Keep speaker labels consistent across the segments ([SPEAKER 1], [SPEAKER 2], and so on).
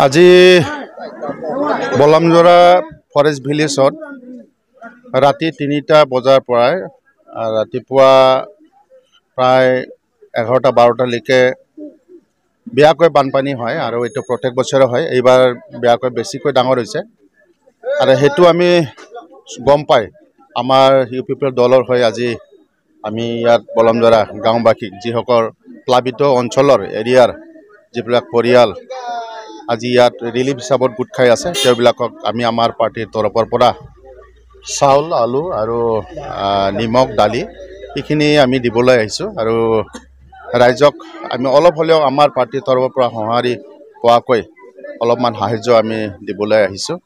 [SPEAKER 1] আজি বলমজৰা ফৰেষ্ট ভিলেজত ৰাতি ৩টা বজাৰ পৰাই ৰাতিপুৱা প্ৰায় ১১টা-১২টালৈকে বেয়াকৈ বানপানী হয় আৰু এইটো প্ৰত্যেক বছৰে হয়। এইবাৰ বেয়াকৈ বেছিকৈ ডাঙৰ হৈছে আৰু সেইটো আমি গম পাই আমাৰ ইউপিপিএল দলৰ হৈ আজি আমি ইয়াত বলমজৰা গাঁওবাসী যিসকল প্লাবিত অঞ্চলৰ এৰিয়াৰ যিবিলাক পৰিয়াল আজি ইয়াত ৰিলিফ হিচাপত গোট খাই আছে তেওঁবিলাকক আমি আমাৰ পাৰ্টিৰ তৰফৰ পৰা চাউল আলু আৰু নিমখ দালি এইখিনি আমি দিবলৈ আহিছোঁ আৰু ৰাইজক আমি অলপ হ'লেও আমাৰ পাৰ্টিৰ তৰফৰ পৰা সঁহাৰি পোৱাকৈ অলপমান সাহায্য আমি দিবলৈ আহিছোঁ।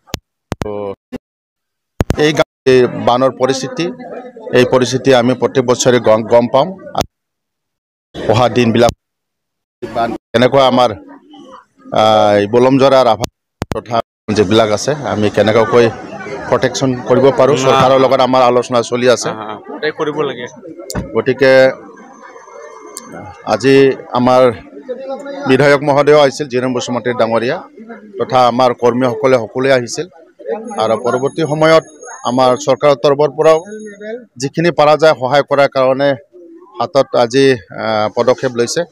[SPEAKER 1] এই বানৰ পৰিস্থিতি আমি প্ৰত্যেক বছৰে গম পাম। অহা দিনবিলাক কেনেকুৱা আমাৰ বলমজৰাৰ আভাস তথা যিবিলাক আছে আমি কেনেকৈ প্ৰটেকশ্যন কৰিব পাৰোঁ চৰকাৰৰ লগত আমাৰ আলোচনা চলি আছে। গতিকে আজি আমাৰ বিধায়ক মহোদয় আহিছিল জিৰেণ বসুমতী ডাঙৰীয়া তথা আমাৰ কৰ্মীসকলে সকলোৱে আহিছিল আৰু পৰৱৰ্তী সময়ত আমাৰ চৰকাৰৰ তৰফৰ পৰাও যিখিনি পৰা যায় সহায় কৰাৰ কাৰণে হাতত আজি পদক্ষেপ লৈছে।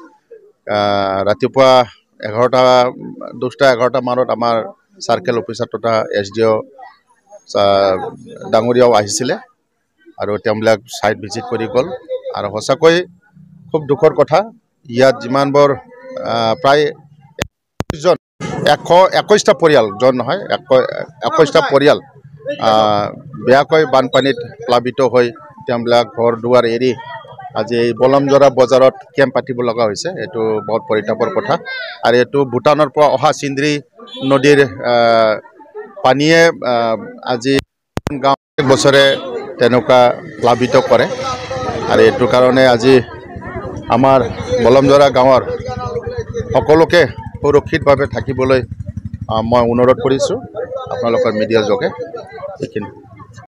[SPEAKER 1] ৰাতিপুৱা 10টা-11টা মানত আমাৰ চাৰ্কেল অফিচাৰ তথা SDO ডাঙৰীয়াও আহিছিলে আৰু তেওঁবিলাক ছাইট ভিজিট কৰি গ'ল আৰু সঁচাকৈ খুব দুখৰ কথা ইয়াত যিমানবোৰ প্ৰায় 121টা পৰিয়াল জন নহয় 21টা পৰিয়াল বেয়াকৈ বানপানীত প্লাবিত হৈ তেওঁবিলাক ঘৰ দুৱাৰ এৰি আজি এই বলমজৰা বজাৰত কেম্প পাতিব লগা হৈছে। এইটো বহুত পৰিতাপৰ কথা আৰু এইটো ভূটানৰ পৰা অহা চিন্দ্ৰী নদীৰ পানীয়ে আজি গাঁও বছৰে তেনেকুৱা প্লাবিত কৰে আৰু এইটো কাৰণে আজি আমাৰ বলমজৰা গাঁৱৰ সকলোকে সুৰক্ষিতভাৱে থাকিবলৈ মই অনুৰোধ কৰিছোঁ আপোনালোকৰ মিডিয়াৰ যোগে। এইখিনি